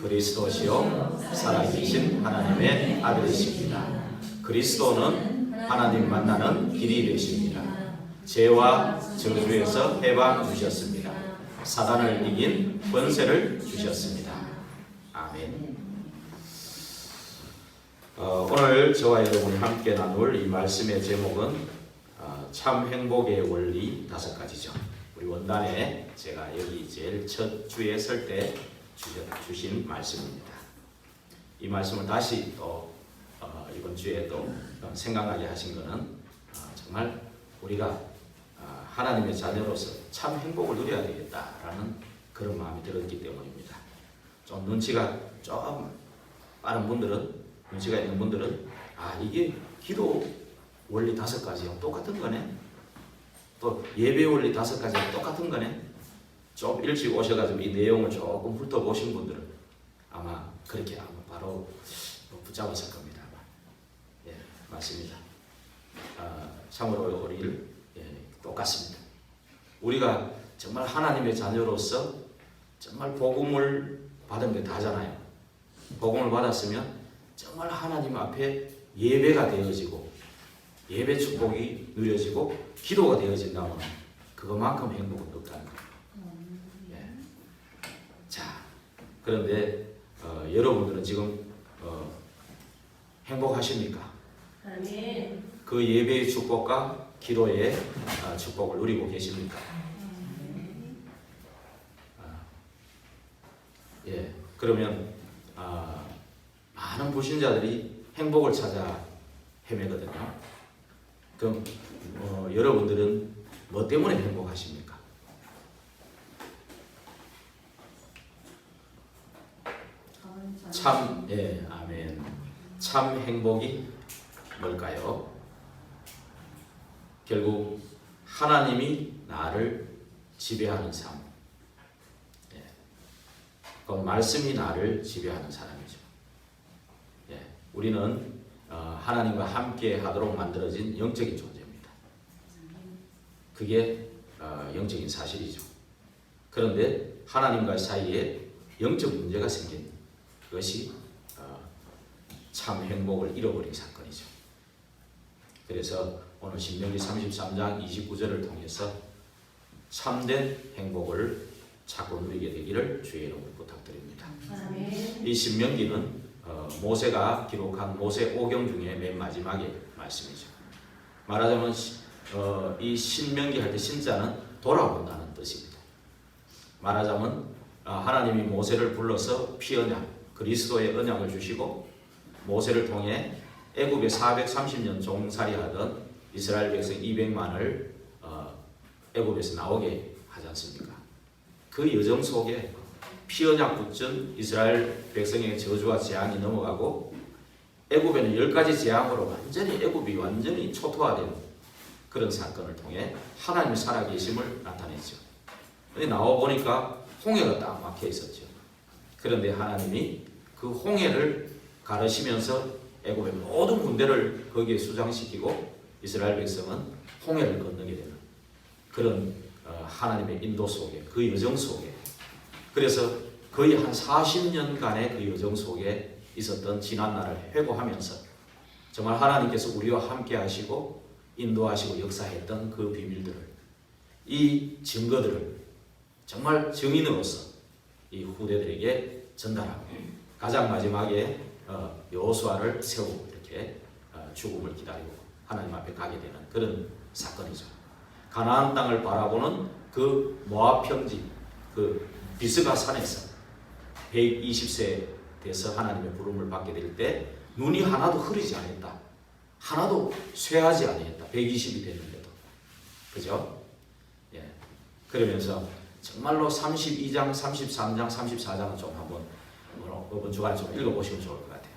그리스도시요 살아계신 하나님의 아들이십니다. 그리스도는 하나님 만나는 길이 되십니다. 죄와 저주에서 해방 주셨습니다. 사단을 이긴 권세를 주셨습니다. 아멘. 오늘 저와 여러분이 함께 나눌 이 말씀의 제목은 참 행복의 원리 5가지죠. 우리 원단에 제가 여기 제일 첫 주에 설 때 주신 말씀입니다. 이 말씀을 다시 또 이번 주에 또 생각나게 하신 것은 정말 우리가 하나님의 자녀로서 참 행복을 누려야 되겠다라는 그런 마음이 들었기 때문입니다. 좀 눈치가 좀 빠른 분들은, 눈치가 있는 분들은 이게 기도 원리 5가지랑 똑같은 거네, 또 예배 원리 5가지랑 똑같은 거네, 좀 일찍 오셔가지고 이 내용을 조금 훑어보신 분들은 아마 그렇게 아마 바로 붙잡았을 겁니다. 예, 맞습니다. 참으로 우리 똑같습니다. 우리가 정말 하나님의 자녀로서 정말 복음을 받은 게 다잖아요. 복음을 받았으면 정말 하나님 앞에 예배가 되어지고 예배 축복이 누려지고 기도가 되어진다면 그것만큼 행복은 없다는 거예요. 예. 자, 그런데 여러분들은 지금 행복하십니까? 아멘. 그 예배의 축복과 기도의 축복을 누리고 계십니까? 예, 그러면 많은 불신자들이 행복을 찾아 헤매거든요. 그럼 여러분들은 뭐 때문에 행복하십니까? 참, 예, 아멘. 참 행복이 뭘까요? 결국 하나님이 나를 지배하는 삶. 예. 그 말씀이 나를 지배하는 사람이죠. 예. 우리는 하나님과 함께 하도록 만들어진 영적인 존재입니다. 그게 영적인 사실이죠. 그런데 하나님과 사이에 영적 문제가 생긴 그것이 참 행복을 잃어버린 사건이죠. 그래서 오늘 신명기 33장 29절을 통해서 참된 행복을 찾고 누리게 되기를 주의 이름으로 부탁드립니다. 아멘. 이 신명기는 모세가 기록한 모세 오경 중에 맨 마지막의 말씀이죠. 말하자면 이 신명기 할 때 신자는 돌아온다는 뜻입니다. 말하자면 하나님이 모세를 불러서 피언약, 그리스도의 언약을 주시고 모세를 통해 애굽에 430년 종살이하던 이스라엘 백성 200만을 애굽에서 나오게 하지 않습니까? 그 여정 속에 피언약 붙은 이스라엘 백성의 저주와 재앙이 넘어가고 애굽에는 10가지 재앙으로 애굽이 완전히 초토화된 그런 사건을 통해 하나님의 살아계심을 나타냈죠. 근데 나와보니까 홍해가 딱 막혀 있었죠. 그런데 하나님이 그 홍해를 가르시면서 애굽의 모든 군대를 거기에 수장시키고 이스라엘 백성은 홍해를 건너게 되는 그런 하나님의 인도 속에, 그 여정 속에, 그래서 거의 한 40년간의 그 여정 속에 있었던 지난날을 회고하면서 정말 하나님께서 우리와 함께 하시고 인도하시고 역사했던 그 비밀들을, 이 증거들을 정말 증인으로서 이 후대들에게 전달하고 가장 마지막에 여호수아를 세우고 이렇게 죽음을 기다리고 하나님 앞에 가게 되는 그런 사건이죠. 가나안 땅을 바라보는 그 모압 평지, 그 비스가 산에서 120세 돼서 하나님의 부름을 받게 될 때 눈이 하나도 흐리지 않았다. 하나도 쇠하지 않았다. 120이 됐는데도. 그죠? 예. 그러면서 정말로 32장, 33장, 34장은 좀 한번 이번 주간에 좀 읽어보시면 좋을 것 같아요.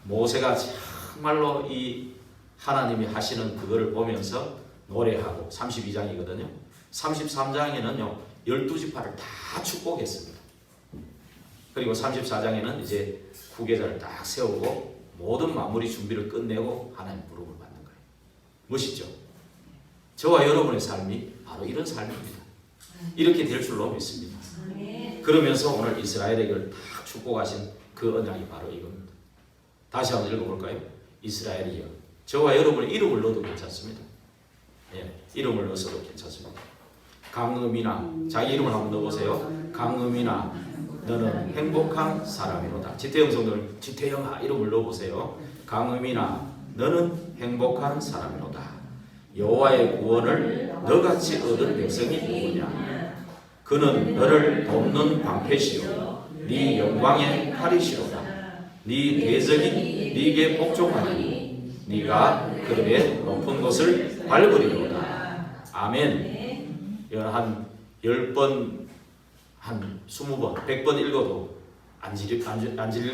모세가 정말로 이 하나님이 하시는 그거를 보면서 노래하고 32장이거든요. 33장에는요 12지파를 다 축복했습니다. 그리고 34장에는 이제 후계자를 딱 세우고 모든 마무리 준비를 끝내고 하나님 부름을 받는 거예요. 멋있죠? 저와 여러분의 삶이 바로 이런 삶입니다. 이렇게 될 줄로 믿습니다. 아멘. 그러면서 오늘 이스라엘에게 다 축복하신 그 언약이 바로 이겁니다. 다시 한번 읽어볼까요? 이스라엘이여 저와 여러분의 이름을 넣어도 괜찮습니다. 예, 이름을 넣어도 괜찮습니다. 강음이나 자기 이름을 한번 넣어보세요. 강음이나 너는 행복한 사람이로다. 지태영 성도님, 지태영아 이름을 넣어보세요. 강음이나 너는 행복한 사람이로다. 여호와의 구원을 너같이 얻은 백성이 누구냐? 그는 너를 돕는 방패시요 네 영광의 팔이시로다. 네 대적이 네게 복종하니 네가 그들의 높은 곳을 밟으리로다. 아멘. 이건 한 10번, 한 20번, 100번 읽어도 안 질릴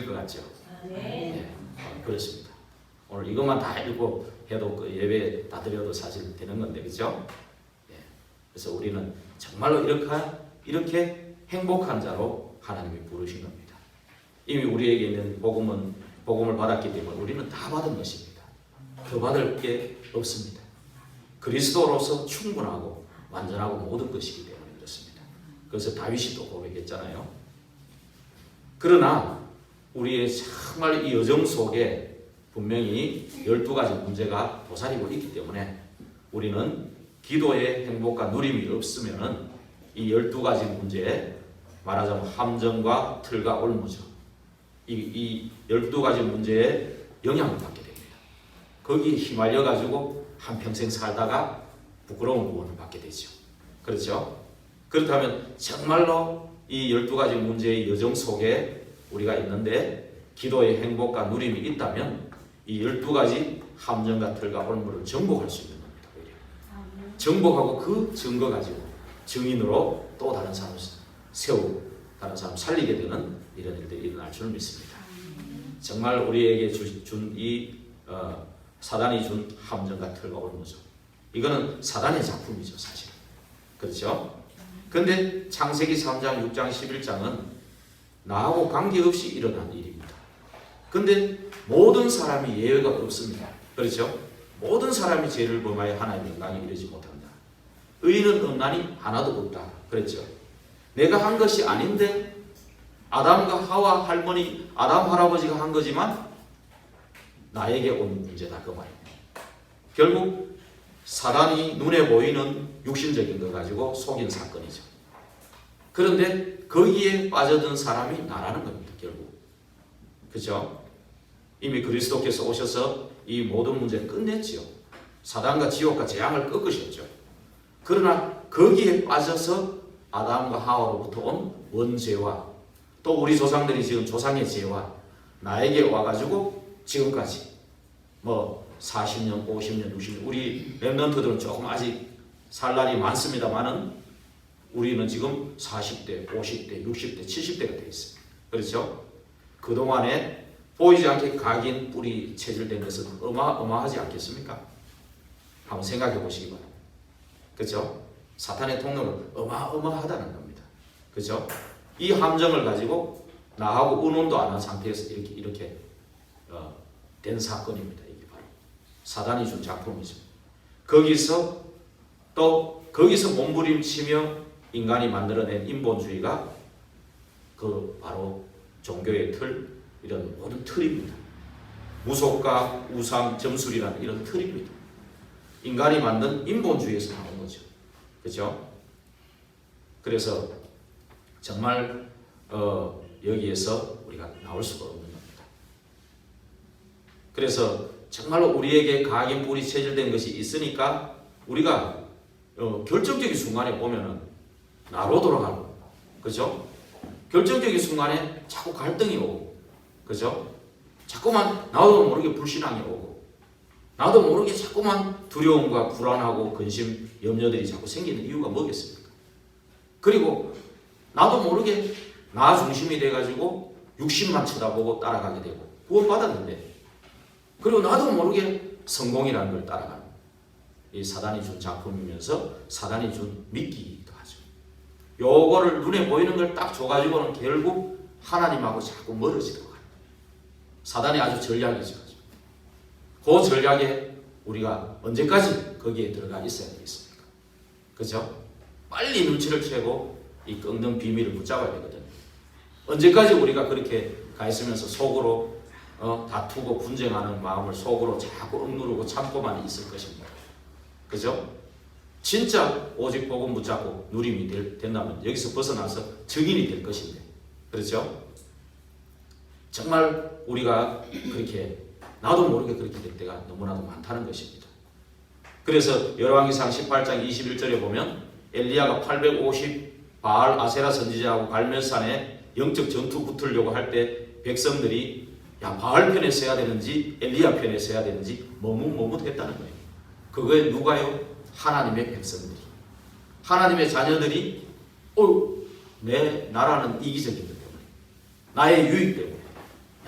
것 같죠? 네, 그렇습니다. 오늘 이것만 다 읽고 해도 그 예배 다 드려도 사실 되는 건데, 그렇죠? 네. 그래서 우리는 정말로 이렇게 행복한 자로 하나님이 부르신 겁니다. 이미 우리에게 있는 복음을 받았기 때문에 우리는 다 받은 것입니다. 더 받을 게 없습니다. 그리스도로서 충분하고 완전하고 모든 것이기 때문에 그렇습니다. 그래서 다윗이 또 고백했잖아요. 그러나 우리의 정말 이 여정 속에 분명히 12가지 문제가 도사리고 있기 때문에 우리는 기도의 행복과 누림이 없으면은 이 12가지 문제에 말하자면 함정과 틀과 올무죠. 이 12가지 문제에 영향을 받게 됩니다. 거기에 휘말려 가지고 한평생 살다가 부끄러운 구원을 받게 되죠. 그렇죠? 그렇다면 정말로 이 12가지 문제의 여정 속에 우리가 있는데 기도의 행복과 누림이 있다면 이 12가지 함정과 틀과 올무를 정복할 수 있는 겁니다. 오히려. 정복하고 그 증거 가지고 증인으로 또 다른 사람을 세우고 다른 사람 살리게 되는 이런 일들이 일어날 줄 믿습니다. 정말 우리에게 준 이 사단이 준 함정과 틀과 올무죠. 이거는 사단의 작품이죠, 사실. 그렇죠? 근데 창세기 3장, 6장, 11장은 나하고 관계없이 일어난 일입니다. 근데 모든 사람이 예외가 없습니다. 그렇죠? 모든 사람이 죄를 범하여 하나님의 영광에 이르지 못한다. 의인은 없나니 하나도 없다. 그랬죠? 내가 한 것이 아닌데 아담과 하와 할머니, 아담 할아버지가 한 거지만 나에게 온 문제다 그 말입니다. 결국 사단이 눈에 보이는 육신적인 거 가지고 속인 사건이죠. 그런데 거기에 빠져든 사람이 나라는 겁니다. 결국. 그렇죠? 이미 그리스도께서 오셔서 이 모든 문제를 끝냈지요. 사단과 지옥과 재앙을 꺾으셨죠. 그러나 거기에 빠져서 아담과 하와로부터 온 원죄와 또 우리 조상들이 지금 조상의 죄와 나에게 와가지고 지금까지 뭐 40년, 50년, 60년 우리 랩런트들은 조금 아직 살 날이 많습니다만은 우리는 지금 40대, 50대, 60대, 70대가 되어 있습니다. 그렇죠? 그동안에 보이지 않게 각인 뿌리 체질된 것은 어마어마하지 않겠습니까? 한번 생각해 보시기 바랍니다. 그렇죠? 사탄의 통로는 어마어마하다는 겁니다. 그렇죠? 이 함정을 가지고 나하고 의논도 안 한 상태에서 이렇게 된 사건입니다. 이게 바로 사단이 준 작품이죠. 거기서 몸부림치며 인간이 만들어낸 인본주의가 그 바로 종교의 틀, 이런 모든 틀입니다. 무속과 우상, 점술이라는 이런 틀입니다. 인간이 만든 인본주의에서 나온 거죠. 그렇죠? 그래서 정말 여기에서 우리가 나올 수가 없는 겁니다. 그래서 정말로 우리에게 각인 뿌리 체질된 것이 있으니까 우리가 결정적인 순간에 보면은 나로 돌아가는 겁니다. 그렇죠? 결정적인 순간에 자꾸 갈등이 오고, 그렇죠? 자꾸만 나도 모르게 불신앙이 오고, 나도 모르게 자꾸만 두려움과 불안하고 근심, 염려들이 자꾸 생기는 이유가 뭐겠습니까? 그리고 나도 모르게 나 중심이 돼가지고 육신만 쳐다보고 따라가게 되고 구원받았는데, 그리고 나도 모르게 성공이라는 걸 따라가는 이 사단이 준 작품이면서 사단이 준 미끼이기도 하죠. 요거를 눈에 보이는 걸 딱 줘가지고는 결국 하나님하고 자꾸 멀어지도록 합니다. 사단이 아주 전략이죠. 그 전략에 우리가 언제까지 거기에 들어가 있어야 되겠습니까? 그렇죠? 빨리 눈치를 채고 이 꺾는 비밀을 붙잡아야 되거든요. 언제까지 우리가 그렇게 가 있으면서 속으로 다투고 분쟁하는 마음을 속으로 자꾸 억누르고 참고만 있을 것입니다. 그죠? 진짜 오직 복음 붙잡고 누림이 된다면 여기서 벗어나서 증인이 될 것인데, 그렇죠? 정말 우리가 그렇게 나도 모르게 그렇게 될 때가 너무나도 많다는 것입니다. 그래서 열왕기상 18장 21절에 보면 엘리야가 850 바알 아세라 선지자하고 갈멜산에 영적 전투 붙으려고 할 때 백성들이 야 바알 편에 서야 되는지 엘리야 편에 서야 되는지 머뭇머뭇했다는 거예요. 그거에 누가요? 하나님의 백성들이, 하나님의 자녀들이 내 나라는 이기적이기 때문에, 나의 유익 때문에,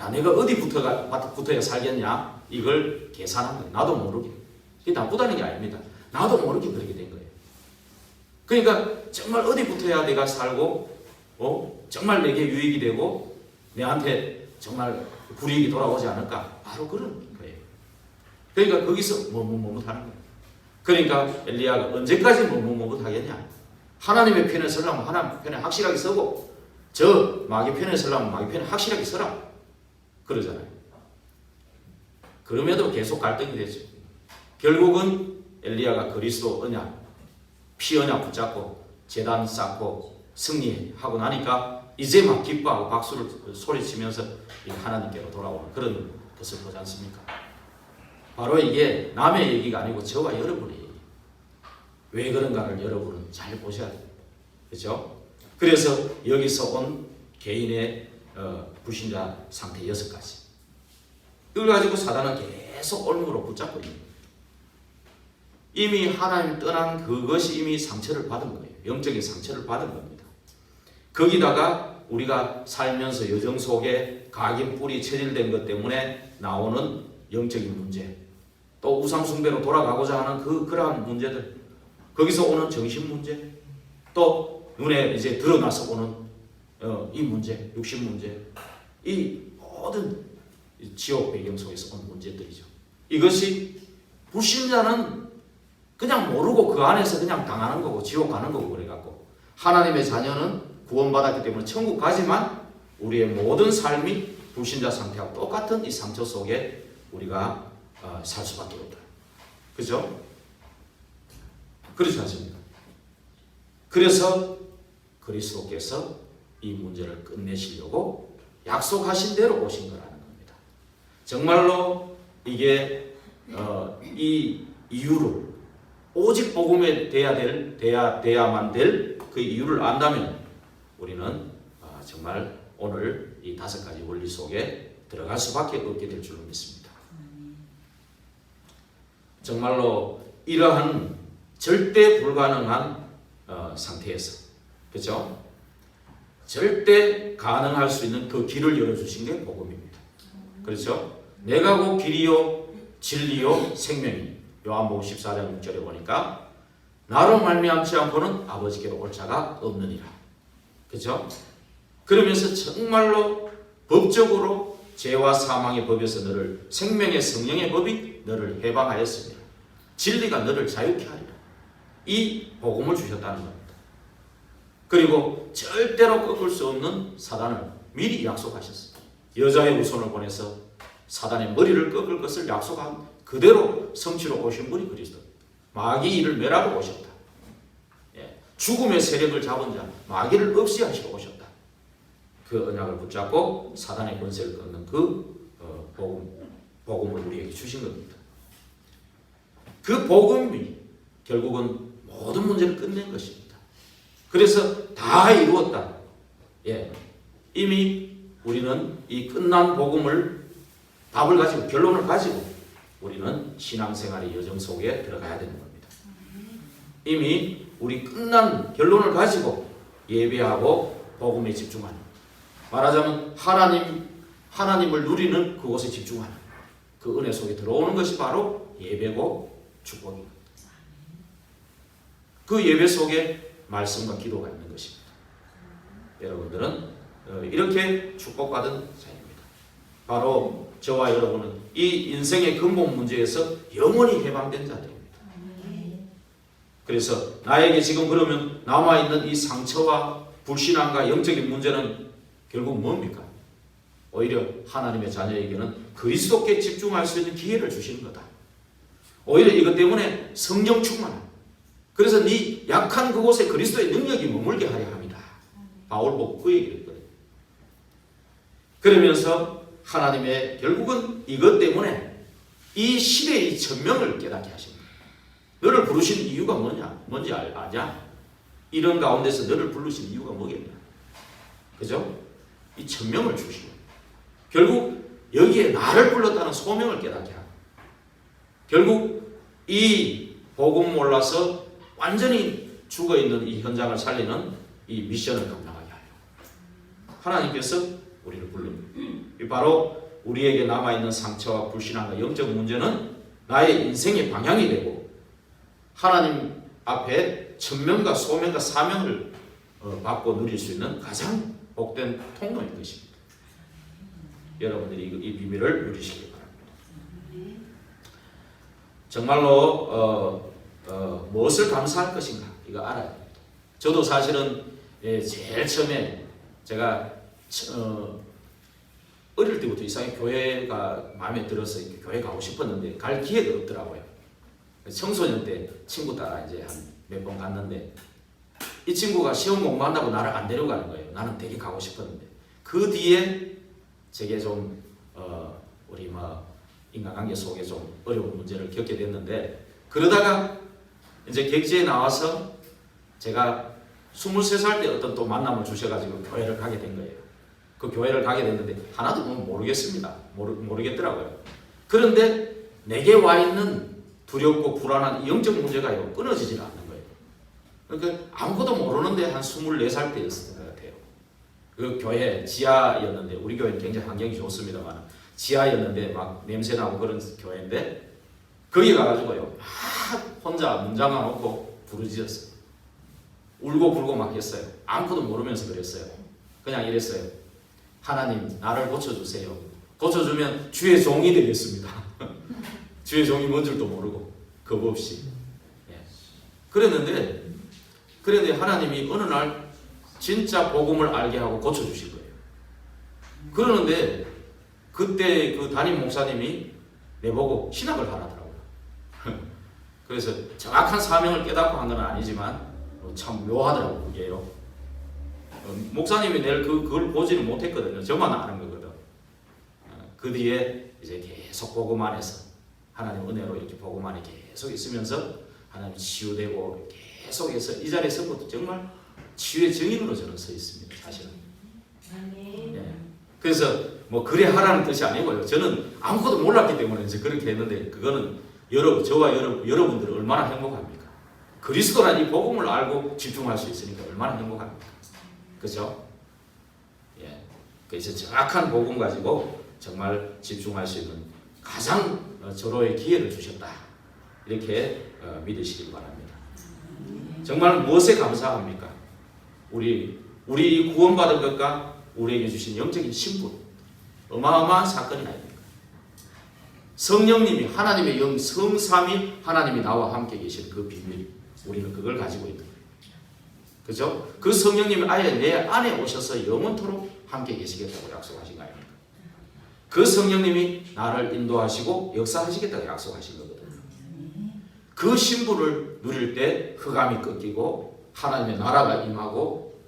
야 내가 어디 붙어야 살겠냐, 이걸 계산한 거예요. 나도 모르게. 이게 나쁘다는 게 아닙니다. 나도 모르게 그렇게 된 거예요. 그러니까 정말 어디 붙어야 내가 살고 정말 내게 유익이 되고 내한테 정말 불이익이 돌아오지 않을까, 바로 그런 거예요. 그러니까 거기서 머뭇머뭇하는 거예요. 그러니까 엘리야가 언제까지 머뭇머뭇하겠냐, 하나님의 편에 서려면 하나님 편에 확실하게 서고 저 마귀 편에 서려면 마귀 편에 확실하게 서라 그러잖아요. 그럼에도 계속 갈등이 되죠. 결국은 엘리야가 그리스도 언약, 피 언약 붙잡고 제단 쌓고 승리하고 나니까 이제 막 기뻐하고 박수를 소리치면서 하나님께로 돌아오는 그런 것을 보지 않습니까? 바로 이게 남의 얘기가 아니고 저와 여러분의 얘기. 왜 그런가를 여러분은 잘 보셔야 됩니다. 그렇죠? 그래서 여기서 온 개인의 불신자 상태 6가지. 이걸 가지고 사단은 계속 올무로 붙잡고 있는 거예요. 이미 하나님 떠난 그것이 이미 상처를 받은 거예요. 영적인 상처를 받은 겁니다. 거기다가 우리가 살면서 여정 속에 각인 뿔이 체질된 것 때문에 나오는 영적인 문제, 또 우상숭배로 돌아가고자 하는 그러한 문제들, 거기서 오는 정신 문제, 또 눈에 이제 드러나서 오는 이 문제, 육신 문제, 이 모든 지옥 배경 속에서 온 문제들이죠. 이것이 불신자는 그냥 모르고 그 안에서 그냥 당하는 거고 지옥 가는 거고 그래갖고, 하나님의 자녀는 구원받았기 때문에 천국 가지만 우리의 모든 삶이 불신자 상태하고 똑같은 이 상처 속에 우리가 살 수밖에 없다. 그죠? 그렇지 않습니까? 그래서 그리스도께서 이 문제를 끝내시려고 약속하신 대로 오신 거라는 겁니다. 정말로 이게 이 이유를 오직 복음에 돼야만 될 그 이유를 안다면 우리는 정말 오늘 이 5가지 원리 속에 들어갈 수밖에 없게 될 줄로 믿습니다. 정말로 이러한 절대 불가능한 상태에서, 그렇죠? 절대 가능할 수 있는 그 길을 열어주신 게 복음입니다. 그렇죠? 내가 곧 길이요 진리요 생명이니, 요한복음 14장 6절에 보니까 나로 말미암지 않고는 아버지께로 올 자가 없느니라. 그렇죠? 그러면서 정말로 법적으로 죄와 사망의 법에서 너를, 생명의 성령의 법이 너를 해방하였으며 진리가 너를 자유케 하리라. 이 복음을 주셨다는 겁니다. 그리고 절대로 꺾을 수 없는 사단을 미리 약속하셨어요. 여자의 후손을 보내서 사단의 머리를 꺾을 것을 약속한 그대로 성취로 오신 분이 그리스도. 마귀 일을 멸하러 오셨다. 죽음의 세력을 잡은 자, 마귀를 없이 하시러 오셨다. 그 언약을 붙잡고 사단의 권세를 끊는 그 복음을 우리에게 주신 겁니다. 그 복음이 결국은 모든 문제를 끝낸 것입니다. 그래서 다 이루었다. 이미 우리는 이 끝난 복음을, 답을 가지고, 결론을 가지고 우리는 신앙생활의 여정 속에 들어가야 되는 겁니다. 이미 우리 끝난 결론을 가지고 예배하고 복음에 집중하는, 말하자면 하나님을 누리는 그곳에 집중하는 그 은혜 속에 들어오는 것이 바로 예배고 축복입니다. 그 예배 속에 말씀과 기도가 있는 것입니다. 여러분들은 이렇게 축복받은 자입니다. 바로 저와 여러분은 이 인생의 근본 문제에서 영원히 해방된 자들입니다. 그래서 나에게 지금 그러면 남아있는 이 상처와 불신앙과 영적인 문제는 결국 뭡니까? 오히려 하나님의 자녀에게는 그리스도께 집중할 수 있는 기회를 주시는 거다. 오히려 이것 때문에 성령 충만. 그래서 네 약한 그곳에 그리스도의 능력이 머물게 하려 합니다. 바울 보고 그 얘기를 했거든요. 그러면서 하나님의 결국은 이것 때문에 이 시대의 천명을 깨닫게 하십니다. 너를 부르신 이유가 뭔지 아냐? 이런 가운데서 너를 부르신 이유가 뭐겠냐? 그죠? 이 천명을 주시고 결국 여기에 나를 불렀다는 소명을 깨닫게 하고 결국 이 복음 몰라서 완전히 죽어있는 이 현장을 살리는 이 미션을 감당하게 하려고 하나님께서 우리를 부릅니다. 바로 우리에게 남아있는 상처와 불신앙과 영적 문제는 나의 인생의 방향이 되고 하나님 앞에 천명과 소명과 사명을 받고 누릴 수 있는 가장 복된 통로인 것입니다. 여러분들이 이 비밀을 누리시기 바랍니다. 정말로 무엇을 감사할 것인가 이거 알아야 됩니다. 저도 사실은 제일 처음에 제가 어릴 때부터 이상하게 교회가 마음에 들어서 교회 가고 싶었는데 갈 기회가 없더라고요. 청소년 때 친구 따라 이제 한 몇 번 갔는데 이 친구가 시험 공부한다고 나를 안 데려가는 거예요. 나는 되게 가고 싶었는데 그 뒤에 제게 좀 우리 인간관계 속에 좀 어려운 문제를 겪게 됐는데 그러다가 이제 객지에 나와서 제가 23살 때 어떤 또 만남을 주셔가지고 교회를 가게 된 거예요. 그 교회를 가게 됐는데 하나도 모르겠습니다. 모르겠더라고요. 그런데 내게 와 있는 두렵고 불안한 영적 문제가요 끊어지질 않는 거예요. 그러니까 아무것도 모르는데 한 24살 때였을 것 같아요. 그 교회 지하였는데 우리 교회는 굉장히 환경이 좋습니다만 지하였는데 막 냄새나고 그런 교회인데 거기 가가지고요 막 혼자 문 잠가놓고 부르짖었어요. 울고 불고 막 했어요. 아무것도 모르면서 그랬어요. 그냥 이랬어요. 하나님 나를 고쳐주세요. 고쳐주면 주의 종이 되겠습니다. 주의 종이 뭔 줄도 모르고 겁 없이 그랬는데 하나님이 어느 날 진짜 복음을 알게 하고 고쳐주신 거예요. 그러는데 그때 그 담임 목사님이 내보고 신학을 하라더라고요. 그래서 정확한 사명을 깨닫고 한 건 아니지만 참 묘하더라고요. 그게요. 목사님이 그걸 보지는 못했거든요. 저만 아는 거거든. 그 뒤에 이제 계속 복음 안에서 하나님 은혜로 이렇게 복음 안에 계속 있으면서 하나님 치유되고 계속해서 이 자리에 서부터 정말 치유의 증인으로 저는 서 있습니다. 사실은. 네. 그래서 그래 하라는 뜻이 아니고요. 저는 아무것도 몰랐기 때문에 이제 그렇게 했는데 그거는 저와 여러분들이 얼마나 행복합니까? 그리스도란 이 복음을 알고 집중할 수 있으니까 얼마나 행복합니까? 그죠? 예. 그래서 정확한 복음 가지고 정말 집중할 수 있는 가장 절호의 기회를 주셨다. 이렇게 믿으시기 바랍니다. 정말 무엇에 감사합니까? 우리 구원받은 것과 우리에게 주신 영적인 신분 어마어마한 사건이 아닙니까? 성령님이 하나님의 영 성삼위 하나님이 나와 함께 계신 그 비밀 우리는 그걸 가지고 있는 거예요. 그죠? 그 성령님이 아예 내 안에 오셔서 영원토록 함께 계시겠다고 약속하신 거 아닙니까? 그 성령님이 나를 인도하시고 역사하시겠다고 약속하신 거거든요. 그 신분을 누릴 때 흑암이 꺾이고 하나님의 나라가 임하고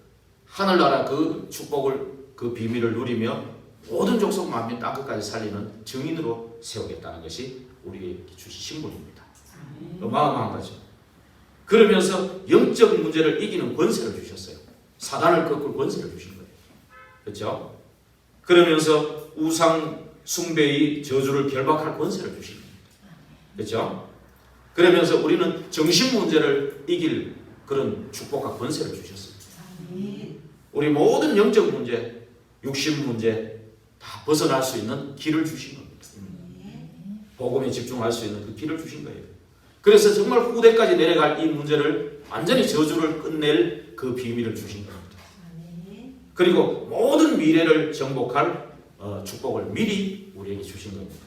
하늘나라 그 축복을 그 비밀을 누리며 모든 족속 만민 땅끝까지 살리는 증인으로 세우겠다는 것이 우리에게 주신 신분입니다. 어마어마한 거죠. 그러면서 영적 문제를 이기는 권세를 주셨어요. 사단을 꺾을 권세를 주신 거예요. 그렇죠? 그러면서 우상 숭배의 저주를 결박할 권세를 주신 거예요. 그렇죠? 그러면서 우리는 정신 문제를 이길 그런 축복과 권세를 주셨습니다. 우리 모든 영적 문제, 육신 문제 다 벗어날 수 있는 길을 주신 겁니다. 복음에 집중할 수 있는 그 길을 주신 거예요. 그래서 정말 후대까지 내려갈 이 문제를 완전히 저주를 끝낼 그 비밀을 주신 겁니다. 그리고 모든 미래를 정복할 축복을 미리 우리에게 주신 겁니다.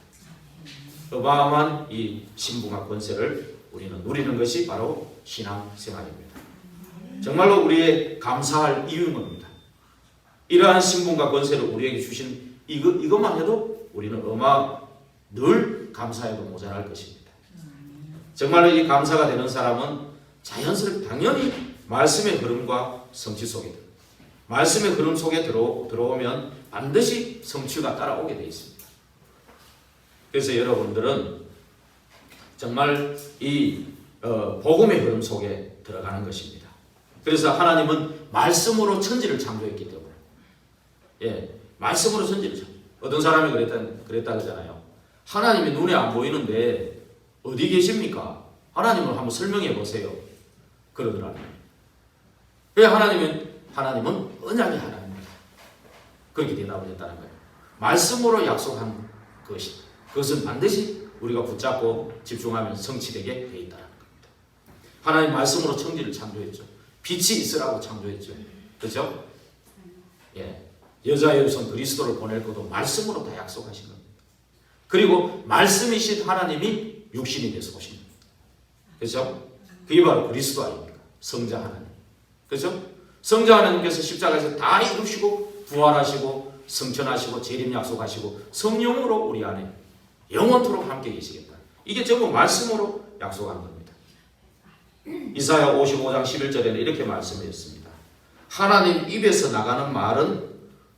어마어마한 이 신분과 권세를 우리는 누리는 것이 바로 신앙생활입니다. 정말로 우리의 감사할 이유인 겁니다. 이러한 신분과 권세를 우리에게 주신 이것만 해도 우리는 늘 감사해도 모자랄 것입니다. 정말로 이 감사가 되는 사람은 자연스럽게 당연히 말씀의 흐름과 성취 속에 말씀의 흐름 속에 들어오면 반드시 성취가 따라오게 되어 있습니다. 그래서 여러분들은 정말 이 복음의 흐름 속에 들어가는 것입니다. 그래서 하나님은 말씀으로 천지를 창조했기 때문에 말씀으로 천지를 창조. 어떤 사람이 그랬다 그러잖아요. 하나님이 눈에 안 보이는데 어디 계십니까? 하나님을 한번 설명해 보세요. 그러더라고요. 왜 하나님은 언약의 하나님입니다. 그렇게 대답을 했다는 거예요. 말씀으로 약속한 그것은 반드시 우리가 붙잡고 집중하면 성취되게 되어 있다는 겁니다. 하나님 말씀으로 천지를 창조했죠. 빛이 있으라고 창조했죠. 그렇죠? 여자의 후손 그리스도를 보낼 것도 말씀으로 다 약속하신 겁니다. 그리고 말씀이신 하나님이 육신이 돼서 오신 겁니다. 그렇죠? 그게 바로 그리스도 아닙니까? 성자 하나님. 그렇죠? 성자 하나님께서 십자가에서 다 이루시고 부활하시고 성천하시고 재림 약속하시고 성령으로 우리 안에 영원토록 함께 계시겠다. 이게 전부 말씀으로 약속한 겁니다. 이사야 55장 11절에는 이렇게 말씀하셨습니다. 하나님 입에서 나가는 말은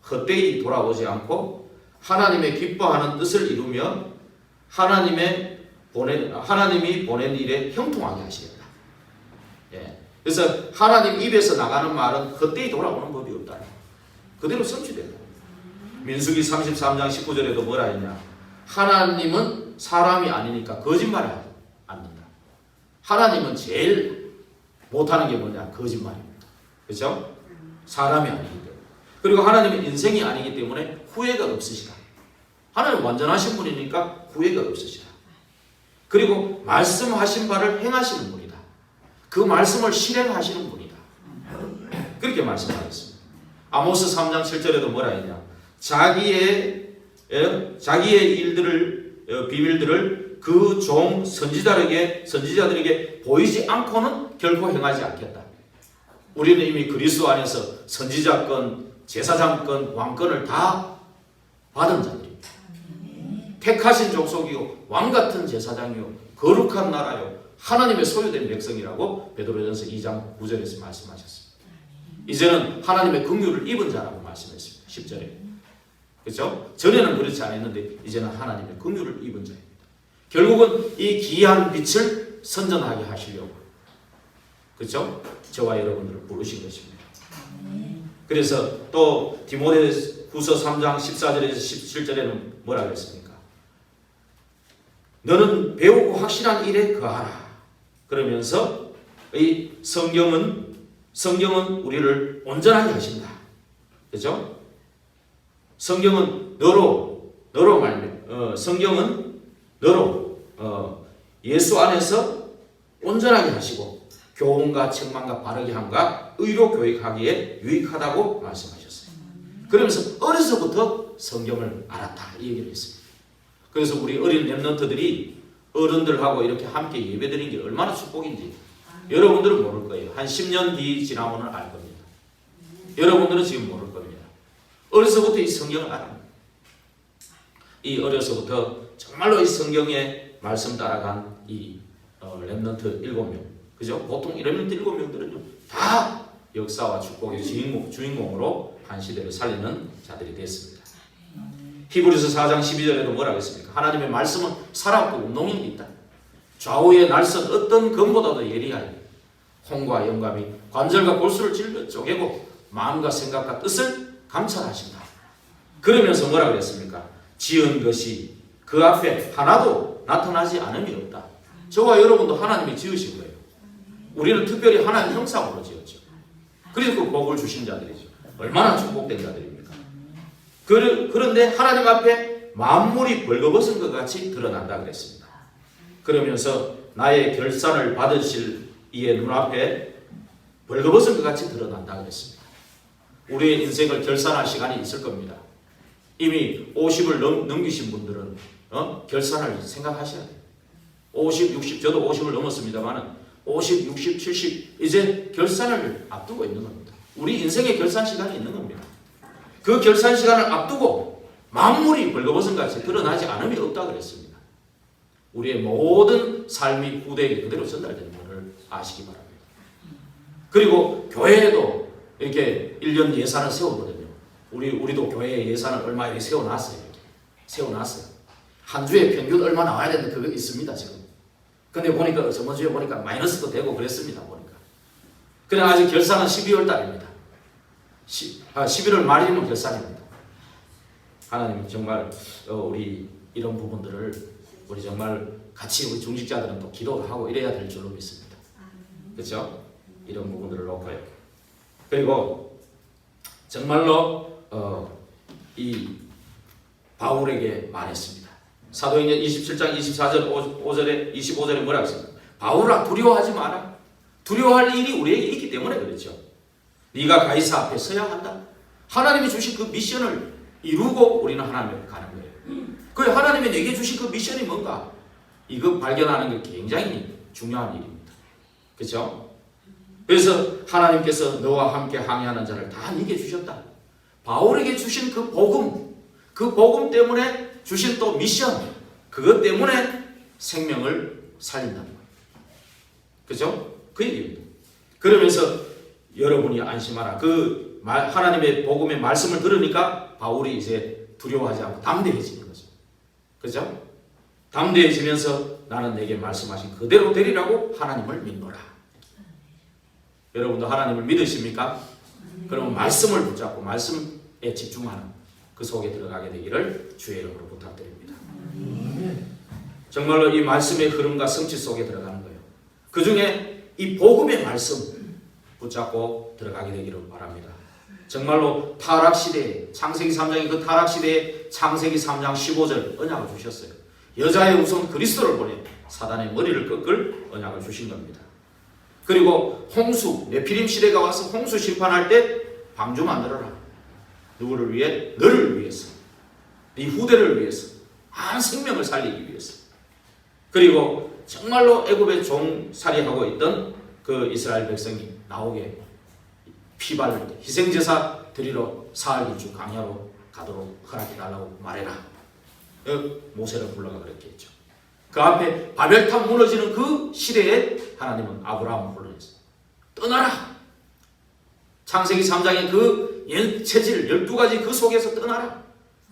헛되이 돌아오지 않고 하나님의 기뻐하는 뜻을 이루며 하나님이 보낸 일에 형통하게 하시겠다. 그래서 하나님 입에서 나가는 말은 헛되이 돌아오는 법이 없다. 그대로 성취된다. 민수기 33장 19절에도 뭐라 했냐? 하나님은 사람이 아니니까 거짓말을 않는다. 하나님은 제일 못하는 게 뭐냐? 거짓말입니다. 그렇죠? 사람이 아니기 때문에. 그리고 하나님은 인생이 아니기 때문에 후회가 없으시다. 하나님 완전하신 분이니까 후회가 없으시다. 그리고 말씀하신 바를 행하시는 분이다. 그 말씀을 실행하시는 분이다. 그렇게 말씀하셨습니다. 아모스 3장 7절에도 뭐라 했냐? 자기의 일들을 비밀들을 그 종 선지자들에게 보이지 않고는 결코 행하지 않겠다. 우리는 이미 그리스도 안에서 선지자권, 제사장권, 왕권을 다 받은 자들입니다. 택하신 족속이요 왕같은 제사장이요 거룩한 나라요 하나님의 소유된 백성이라고 베드로전서 2장 9절에서 말씀하셨습니다. 이제는 하나님의 긍휼을 입은 자라고 말씀했습니다. 10절에. 그렇죠? 전에는 그렇지 않았는데 이제는 하나님의 긍휼을 입은 자입니다. 결국은 이 귀한 빛을 선전하게 하시려고 그렇죠? 저와 여러분들을 부르신 것입니다. 그래서 또 디모데후서 3장 14절에서 17절에는 뭐라 그랬습니까? 너는 배우고 확실한 일에 거하라. 그러면서 이 성경은 우리를 온전하게 하신다. 그렇죠? 성경은 너로 예수 안에서 온전하게 하시고 교훈과 책망과 바르게 함과 의로 교육하기에 유익하다고 말씀하셨어요. 그러면서 어려서부터 성경을 알았다 이 얘기를 했습니다. 그래서 우리 어린 렘넌트들이 어른들하고 이렇게 함께 예배드리는 게 얼마나 축복인지 여러분들은 모를 거예요. 한 10년 뒤 지나면은 알 겁니다. 여러분들은 지금 모를 겁니다. 어려서부터 이 성경을 알아요. 이 어려서부터 정말로 이 성경의 말씀 따라간 이 렘넌트 7명, 그죠? 보통 이 렘넌트 7명들은요 다 역사와 축복의 주인공으로 한 시대를 살리는 자들이 됐습니다. 히브리서 4장 12절에도 뭐라고 했습니까? 하나님의 말씀은 살았고 운동력이 있다. 좌우의 날선 어떤 검보다도 예리하여 홍과 영감이 관절과 골수를 찔러 쪼개고 마음과 생각과 뜻을 감찰하신다. 그러면서 뭐라고 했습니까? 지은 것이 그 앞에 하나도 나타나지 않음이 없다. 저와 여러분도 하나님이 지으신 거예요. 우리는 특별히 하나님 형상으로 지었죠. 그래서 그 복을 주신 자들이죠. 얼마나 축복된 자들입니까? 그런데 하나님 앞에 만물이 벌거벗은 것 같이 드러난다 그랬습니다. 그러면서 나의 결산을 받으실 이의 눈앞에 벌거벗은 것 같이 드러난다 그랬습니다. 우리의 인생을 결산할 시간이 있을 겁니다. 이미 50을 넘기신 분들은 결산을 생각하셔야 돼요. 50, 60, 저도 50을 넘었습니다만은 50, 60, 70 이제 결산을 앞두고 있는 겁니다. 우리 인생의 결산 시간이 있는 겁니다. 그 결산 시간을 앞두고 만물이 벌거벗은같이 드러나지 않음이 없다 그랬습니다. 우리의 모든 삶이 후대에게 그대로 전달되는 것을 아시기 바랍니다. 그리고 교회에도 이렇게 1년 예산을 세우거든요. 우리도 교회 예산을 얼마 이렇게 세워놨어요. 이렇게 세워놨어요. 한 주에 평균 얼마 나와야 되는데 그거 있습니다 지금. 근데 보니까 저번 주에 보니까 마이너스도 되고 그랬습니다 보니까. 그래 아직 결산은 12월 달입니다. 11월 말이면 결산입니다. 하나님 정말 우리 이런 부분들을 우리 정말 같이 우리 중직자들은 또 기도를 하고 이래야 될 줄로 믿습니다. 그렇죠? 이런 부분들을 놓고요. 그리고 정말로 이 바울에게 말했습니다. 사도행전 27장 24절 5절에 25절에 뭐라고 했습니까? 바울아 두려워하지 마라. 두려워할 일이 우리에게 있기 때문에 그렇죠. 네가 가이사 앞에 서야 한다. 하나님이 주신 그 미션을 이루고 우리는 하나님 앞에 가는 거예요. 그 하나님이 내게 주신 그 미션이 뭔가 이거 발견하는 게 굉장히 중요한 일입니다. 그렇죠? 그래서 하나님께서 너와 함께 항해하는 자를 다 네게 주셨다. 바울에게 주신 그 복음 때문에 주신 또 미션, 그것 때문에 생명을 살린다는 거예요. 그죠? 그 얘기입니다. 그러면서 여러분이 안심하라. 하나님의 복음의 말씀을 들으니까 바울이 이제 두려워하지 않고 담대해지는 거죠. 그죠? 담대해지면서 나는 내게 말씀하신 그대로 되리라고 하나님을 믿노라. 여러분도 하나님을 믿으십니까? 그러면 말씀을 붙잡고 말씀에 집중하는 그 속에 들어가게 되기를 주의 이름으로 부탁드립니다. 정말로 이 말씀의 흐름과 성취 속에 들어가는 거예요. 그 중에 이 복음의 말씀 붙잡고 들어가게 되기를 바랍니다. 정말로 타락시대에 창세기 3장의 그 타락시대에 창세기 3장 15절 언약을 주셨어요. 여자의 우선 그리스도를 보내 사단의 머리를 꺾을 언약을 주신 겁니다. 그리고 홍수 네피림 시대가 와서 홍수 심판할 때 방주 만들어라. 누구를 위해? 너를 위해서. 네 후대를 위해서. 한 생명을 살리기 위해서. 그리고 정말로 애굽에 종살이하고 있던 그 이스라엘 백성이 나오게 피 바를 때 희생제사 드리러 사흘 주 광야로 가도록 허락해달라고 말해라. 모세를 불러가 그렇게 했죠. 그 앞에 바벨탑 무너지는 그 시대에 하나님은 아브라함을 불러냈어요. 떠나라. 창세기 3장의 그 체질 12가지 그 속에서 떠나라.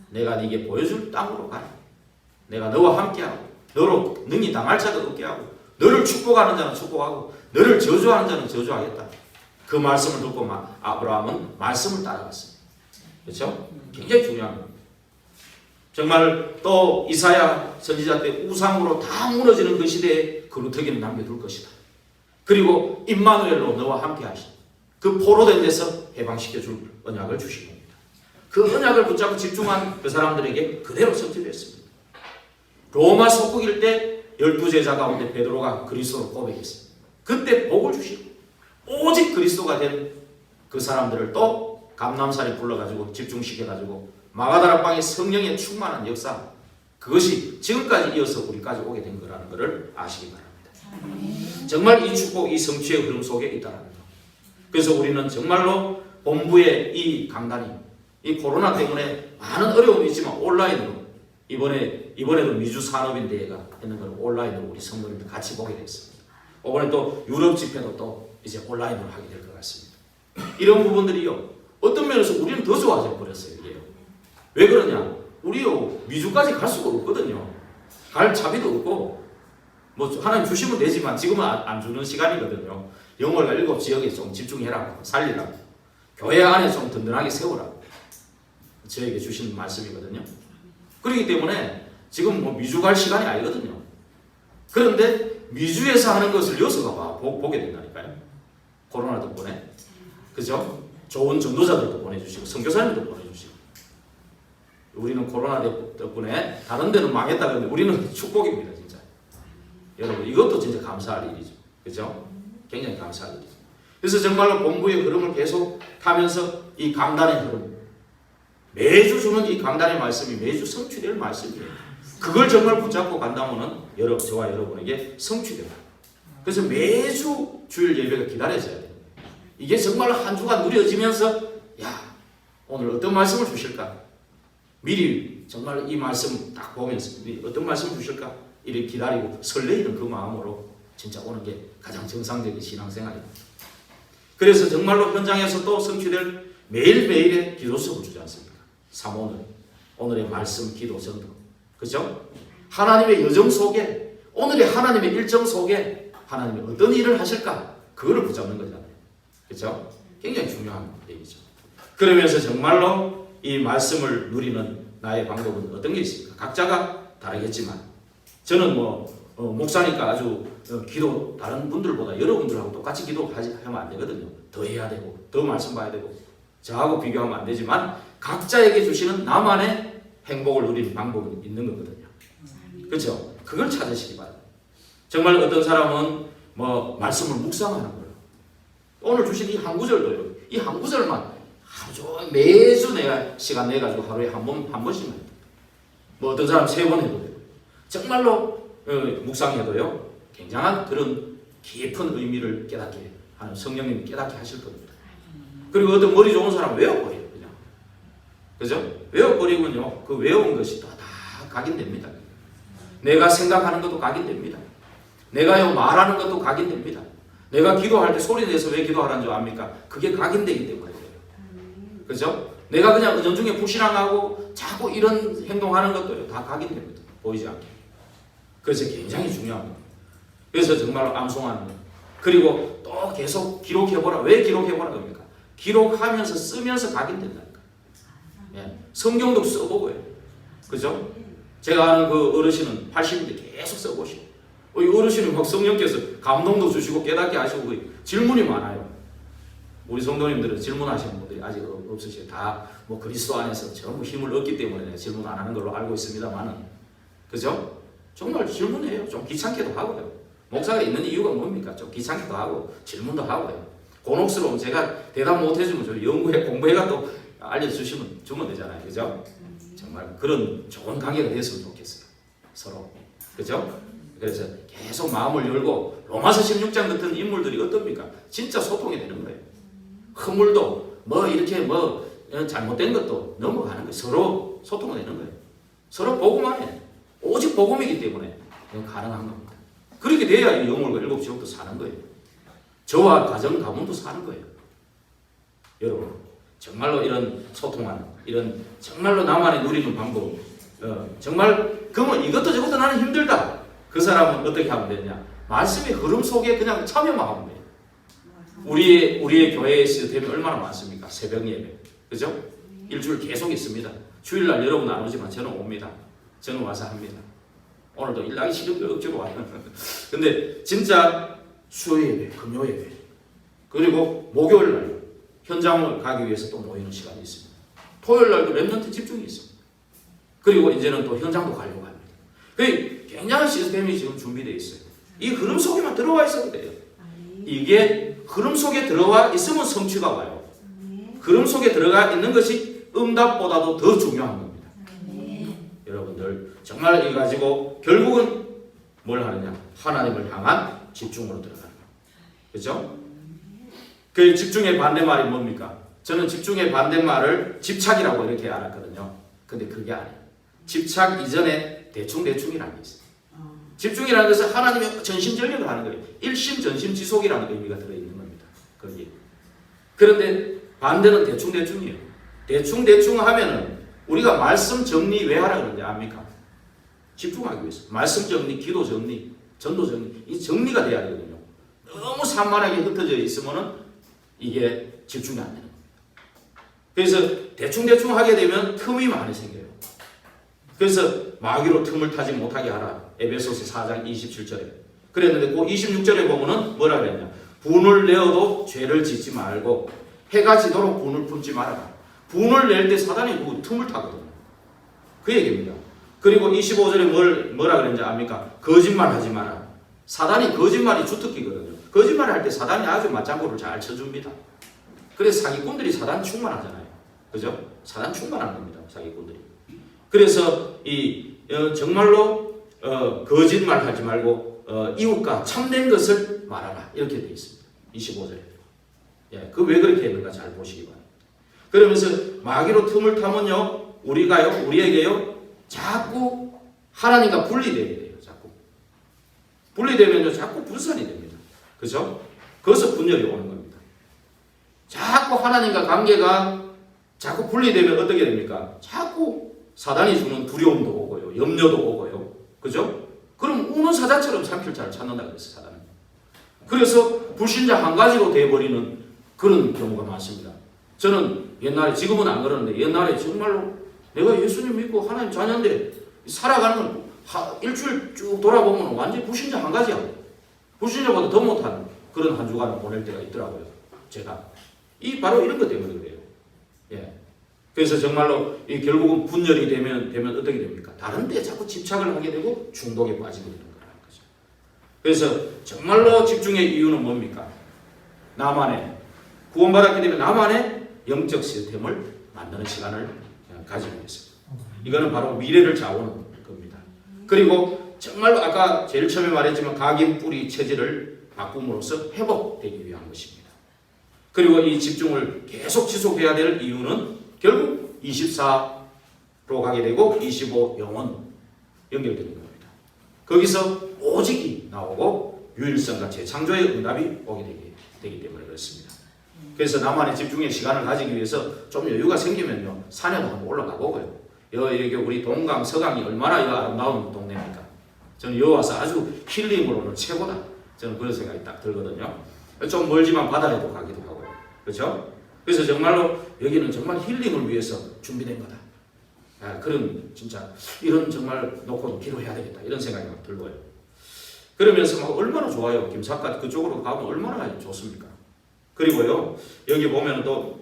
내가 네게 보여줄 땅으로 가라. 내가 너와 함께하고 너로 능히 당할 자도 없게 하고 너를 축복하는 자는 축복하고 너를 저주하는 자는 저주하겠다. 그 말씀을 듣고 아브라함은 말씀을 따라갔습니다. 그렇죠? 굉장히 중요한 겁니다. 정말 또 이사야 선지자 때 우상으로 다 무너지는 그 시대에 그루터기는 남겨둘 것이다. 그리고 임마누엘로 너와 함께 하신 그 포로된 데서 해방시켜 줄 언약을 주신 겁니다. 그 언약을 붙잡고 집중한 그 사람들에게 그대로 성취됐습니다. 로마 속국일 때 12제자 가운데 베드로가 그리스도를 고백했습니다. 그때 복을 주시고 오직 그리스도가 된 그 사람들을 또 감람산에 불러가지고 집중시켜가지고 마가다락방의 성령의 충만한 역사, 그것이 지금까지 이어서 우리까지 오게 된 거라는 것을 아시기 바랍니다. 정말 이 축복, 이 성취의 흐름 속에 있다는 것. 그래서 우리는 정말로 본부의 이 강단이 이 코로나 때문에 많은 어려움이 있지만 온라인으로 이번에도 미주 산업인대회가 있는 걸 온라인으로 우리 성도님들 같이 보게 됐습니다. 이번에 또 유럽 집회도 또 이제 온라인으로 하게 될 것 같습니다. 이런 부분들이요, 어떤 면에서 우리는 더 좋아져 버렸어요. 이게요. 왜 그러냐? 우리요 미주까지 갈 수가 없거든요. 갈 자비도 없고 뭐 하나님 주시면 되지만 지금은 안 주는 시간이거든요. 영월과 7 지역에 좀 집중해라, 살리라, 교회 안에 좀 든든하게 세우라, 저에게 주신 말씀이거든요. 그렇기 때문에 지금 뭐 미주 갈 시간이 아니거든요. 그런데 미주에서 하는 것을 여기서 보게 된다니까요. 코로나 덕분에. 그죠? 좋은 전도자들도 보내주시고 선교사님도 보내주시고. 우리는 코로나 덕분에 다른 데는 망했다 그러는데 우리는 축복입니다. 진짜. 여러분 이것도 진짜 감사할 일이죠. 그죠? 굉장히 감사할 일이죠. 그래서 정말로 본부의 흐름을 계속 타면서 이 강단의 흐름, 매주 주는 이 강단의 말씀이 매주 성취될 말씀이에요. 그걸 정말 붙잡고 간다면은 저와 여러분에게 성취된다. 그래서 매주 주일 예배가 기다려져야 돼요. 이게 정말 한 주간 누려지면서 야 오늘 어떤 말씀을 주실까? 미리 정말 이 말씀 딱 보면서 어떤 말씀 주실까? 이렇게 기다리고 설레이는 그 마음으로 진짜 오는 게 가장 정상적인 신앙생활입니다. 그래서 정말로 현장에서 또 성취될 매일매일의 기도 수업을 주지 않습니까? 3오늘 오늘의 말씀, 기도, 전도. 그죠? 하나님의 여정 속에 오늘의 하나님의 일정 속에 하나님이 어떤 일을 하실까? 그거를 붙잡는 거잖아요. 그죠? 굉장히 중요한 얘기죠. 그러면서 정말로 이 말씀을 누리는 나의 방법은 어떤 게 있습니까? 각자가 다르겠지만 저는 목사니까 아주 기도 다른 분들보다 여러분들하고 똑같이 기도하면 안 되거든요. 더 해야 되고 더 말씀 봐야 되고 저하고 비교하면 안 되지만 각자에게 주시는 나만의 행복을 누리는 방법이 있는 거거든요. 그렇죠? 그걸 찾으시기 바랍니다. 정말 어떤 사람은 말씀을 묵상하는 거예요. 오늘 주신 이 한 구절도요. 이 한 구절만 하루 종일 매주 내가 시간 내 가지고 하루에 한 번씩만 해요. 어떤 사람 3번 해도 되고 정말로 묵상해도요. 굉장한 그런 깊은 의미를 깨닫게 하는 성령님이 깨닫게 하실 겁니다. 그리고 어떤 머리 좋은 사람 외워버려요. 그냥. 그죠? 외워버리면요. 그 외운 것이 다 각인됩니다. 내가 생각하는 것도 각인됩니다. 내가 말하는 것도 각인됩니다. 내가 기도할 때 소리 내서 왜 기도하라는 줄 압니까? 그게 각인되기 때문에 그래요. 그죠? 내가 그냥 은연중에 불신앙하고 자꾸 이런 행동하는 것도 다 각인됩니다. 보이지 않게. 그래서 굉장히 중요합니다. 그래서 정말로 암송하는 것. 그리고 또 계속 기록해보라. 왜 기록해보라 그럽니까? 기록하면서 쓰면서 각인된다니까. 예. 성경도 써보고요. 그죠? 제가 아는 그 어르신은 80인데 계속 써보시고 이 어르신은 막 성령께서 감동도 주시고 깨닫게 하시고 질문이 많아요. 우리 성도님들은 질문하시는 분들이 아직 없으시죠. 다 그리스도 안에서 전부 힘을 얻기 때문에 질문 안 하는 걸로 알고 있습니다만은 그죠? 정말 질문해요. 좀 귀찮게도 하고요. 목사가 있는 이유가 뭡니까? 좀 귀찮기도 하고 질문도 하고요. 곤혹스러우면 제가 대답 못 해주면 좀 공부해가 또 주면 되잖아요. 그죠? 정말 그런 좋은 관계가 됐으면 좋겠어요. 서로. 그죠? 그래서 계속 마음을 열고 로마서 16장 같은 인물들이 어떻습니까? 진짜 소통이 되는 거예요. 허물도 이렇게 잘못된 것도 넘어가는 거예요. 서로 소통이 되는 거예요. 서로 복음만 해. 오직 복음이기 때문에 가능한 겁니다. 그렇게 돼야 이 영혼과 일곱 지옥도 사는 거예요. 저와 가정 가문도 사는 거예요. 여러분 정말로 이런 소통하는 이런 정말로 나만의 누리는 방법 정말 그러면 이것도 저것도 나는 힘들다. 그 사람은 어떻게 하면 되냐? 말씀의 흐름 속에 그냥 참여만 하면 돼요. 우리의 교회의 시스템이 얼마나 많습니까? 새벽 예배. 그죠? 일주일 계속 있습니다. 주일날 여러분 안 오지만 저는 옵니다. 저는 와서 합니다. 오늘도 일 나기 싫은 거 억지로 와요. 근데 진짜 수요 예배, 금요 예배, 그리고 목요일 날 현장을 가기 위해서 또 모이는 시간이 있습니다. 토요일 날도 랩런트 집중이 있습니다. 그리고 이제는 또 현장도 가려고 합니다. 굉장한 시스템이 지금 준비되어 있어요. 이 흐름 속에만 들어와 있어도 돼요. 이게 흐름 속에 들어와 있으면 성취가 와요. 흐름 속에 들어가 있는 것이 응답보다도 더 중요한 겁니다. 여러분들 정말 이거 가지고 결국은 뭘 하느냐? 하나님을 향한 집중으로 들어가는 거예요. 그렇죠? 그 집중의 반대말이 뭡니까? 저는 집중의 반대말을 집착이라고 이렇게 알았거든요. 근데 그게 아니에요. 집착 이전에 대충이라는 게 있어요. 집중이라는 것은 하나님의 전심전력을 하는 거예요. 일심전심지속이라는 의미가 들어있는 겁니다. 거기. 그런데 반대는 대충이에요. 대충 하면은 우리가 말씀 정리 왜 하라 그러는지 압니까? 집중하기 위해서. 말씀 정리, 기도 정리, 전도 정리. 이 정리가 돼야 되거든요. 너무 산만하게 흩어져 있으면은 이게 집중이 안 되는 겁니다. 그래서 대충 하게 되면 틈이 많이 생겨요. 그래서 마귀로 틈을 타지 못하게 하라. 에베소서 4장 27절에. 그랬는데 그 26절에 보면은 뭐라 그랬냐? 분을 내어도 죄를 짓지 말고 해가 지도록 분을 품지 말아라. 분을 낼 때 사단이 그 틈을 타거든요. 그 얘기입니다. 그리고 25절에 뭐라 그랬는지 압니까? 거짓말 하지 마라. 사단이 거짓말이 주특기거든요. 거짓말 할 때 사단이 아주 맞장구를 잘 쳐줍니다. 그래서 사기꾼들이 사단 충만하잖아요. 그죠? 사단 충만한 겁니다. 사기꾼들이. 그래서 이 정말로 거짓말 하지 말고 이웃과 참된 것을 말하라 이렇게 되어 있습니다. 25절에. 예, 그 왜 그렇게 했는가 잘 보시기 바랍니다. 그러면서 마귀로 틈을 타면요 우리에게요 자꾸 하나님과 분리되게 돼요. 자꾸 분리되면요 자꾸 분산이 됩니다. 그죠? 거기서 분열이 오는 겁니다. 자꾸 하나님과 관계가 자꾸 분리되면 어떻게 됩니까? 자꾸 사단이 주는 두려움도 오고요. 염려도 오고요. 그죠? 그럼 우는 사자처럼 삼킬 자를 찾는다 그랬어요. 사단은. 그래서 불신자 한 가지로 돼버리는 그런 경우가 많습니다. 저는 옛날에, 지금은 안 그러는데 옛날에 정말로 내가 예수님 믿고 하나님 자녀인데 살아가는 건 일주일 쭉 돌아보면 완전히 불신자 한 가지야. 불신자보다 더 못한 그런 한 주간을 보낼 때가 있더라고요. 제가. 바로 이런 것 때문에 그래요. 예. 그래서 정말로 결국은 분열이 되면 어떻게 됩니까? 다른 데 자꾸 집착을 하게 되고 중독에 빠지게 되는 거라는 거죠. 그래서 정말로 집중의 이유는 뭡니까? 나만의 구원받았기 때문에 나만의 영적 시스템을 만드는 시간을 가지고 있습니다. 이거는 바로 미래를 좌우하는 겁니다. 그리고 정말로 아까 제일 처음에 말했지만 각인 뿌리 체질을 바꿈으로써 회복되기 위한 것입니다. 그리고 이 집중을 계속 지속해야 될 이유는 결국 24로 가게 되고 25 영혼 연결되는 겁니다. 거기서 오직이 나오고 유일성과 재창조의 응답이 오게 되기 때문에 그렇습니다. 그래서 나만의 집중의 시간을 가지기 위해서 좀 여유가 생기면요 산에도 한번 올라가 보고요. 이렇게 우리 동강 서강이 얼마나 아름다운 동네입니까? 저는 여기 와서 아주 힐링으로는 최고다. 저는 그런 생각이 딱 들거든요. 좀 멀지만 바다에도 가기도 하고요. 그렇죠? 그래서 정말로 여기는 정말 힐링을 위해서 준비된 거다. 그런 진짜 이런 정말 놓고도 기도해야 되겠다 이런 생각이 막 들고요. 그러면서 막 얼마나 좋아요. 김삿갓 그쪽으로 가면 얼마나 좋습니까? 그리고요 여기 보면 또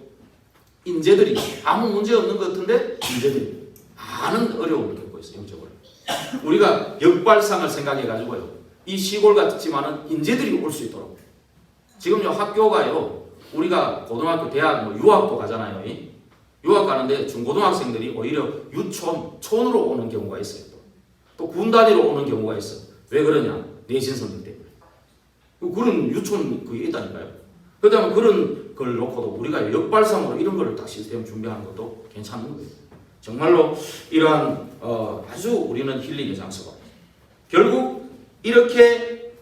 인재들이 아무 문제 없는 것 같은데 인재들이 많은 어려움을 겪고 있어요. 영적으로. 우리가 역발상을 생각해 가지고요 이 시골 같지만은 인재들이 올 수 있도록 지금요 학교가요 우리가 고등학교 대학 유학도 가잖아요. 유학 가는데 중고등학생들이 오히려 촌으로 오는 경우가 있어요. 또 군 단위로 오는 경우가 있어. 왜 그러냐? 내신 성적 때문에. 그런 유촌 그게 있다니까요. 그다음에 그런 걸 놓고도 우리가 역발상으로 이런 걸 딱 시스템 준비하는 것도 괜찮은 거예요. 정말로 이러한 아주 우리는 힐링의 장소가 결국 이렇게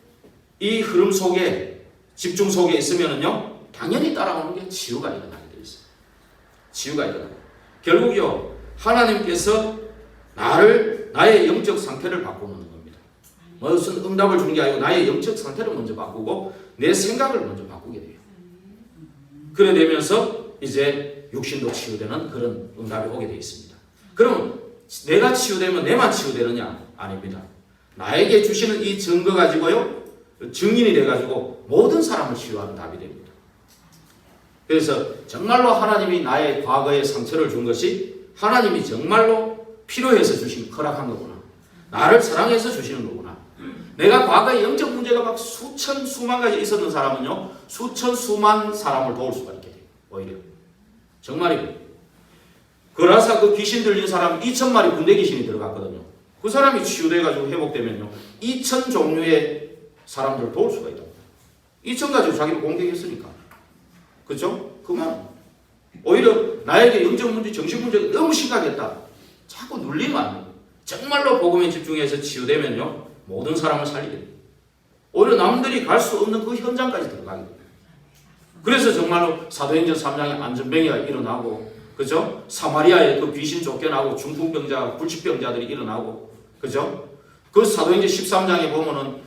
이 흐름 속에 집중 속에 있으면은요 당연히 따라오는 게 치유가 일어나게 되어 있어요. 치유가 일어나요. 결국요 하나님께서 나의 영적 상태를 바꾸는 겁니다. 무슨 응답을 주는 게 아니고 나의 영적 상태를 먼저 바꾸고 내 생각을 먼저 바꾸게 돼요. 그래 되면서 이제 육신도 치유되는 그런 응답이 오게 되어 있습니다. 그럼 내가 치유되면 내만 치유되느냐? 아닙니다. 나에게 주시는 이 증거 가지고요 증인이 돼가지고 모든 사람을 치유하는 답이 됩니다. 그래서 정말로 하나님이 나의 과거의 상처를 준 것이 하나님이 정말로 필요해서 주신 허락한 거구나. 나를 사랑해서 주시는 거구나. 내가 과거에 영적 문제가 막 수만 가지 있었던 사람은요 수만 사람을 도울 수가 있게 돼요. 오히려 정말이에요. 그라사 그 귀신 들린 사람 2,000마리 군대 귀신이 들어갔거든요. 그 사람이 치유돼가지고 회복되면요 2,000 종류의 사람들을 도울 수가 있다. 2,000 가지고 자기를 공격했으니까. 그렇죠? 그만. 오히려 나에게 영적 문제, 정신 문제가 너무 심각했다. 자꾸 눌리면 안 돼요. 정말로 복음에 집중해서 치유되면요 모든 사람을 살리게 돼요. 오히려 남들이 갈 수 없는 그 현장까지 들어가게 돼요. 그래서 정말로 사도행전 3장에 안전병이가 일어나고, 그죠? 사마리아에 그 귀신 쫓겨나고 중풍병자, 불치병자들이 일어나고, 그죠? 그 사도행전 13장에 보면은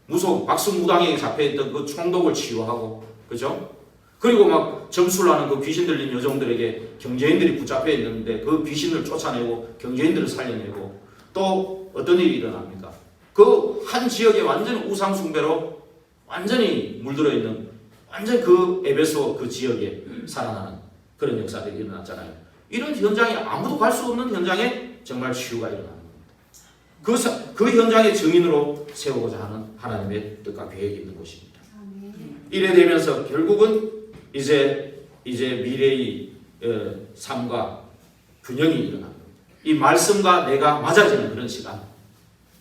무속 박수무당에 잡혀있던 그 총독을 치유하고, 그죠? 그리고 막 점술하는 그 귀신 들린 여종들에게 경제인들이 붙잡혀 있는데 그 귀신을 쫓아내고 경제인들을 살려내고, 또 어떤 일이 일어납니까? 그 한 지역에 완전 우상 숭배로 완전히 물들어 있는 완전 그 에베소 그 지역에 살아나는 그런 역사들이 일어났잖아요. 이런 현장에 아무도 갈 수 없는 현장에 정말 치유가 일어나는 겁니다. 그 현장의 증인으로 세우고자 하는 하나님의 뜻과 계획이 있는 곳입니다. 이래 되면서 결국은 이제 미래의 삶과 균형이 일어납니다. 이 말씀과 내가 맞아지는 그런 시간.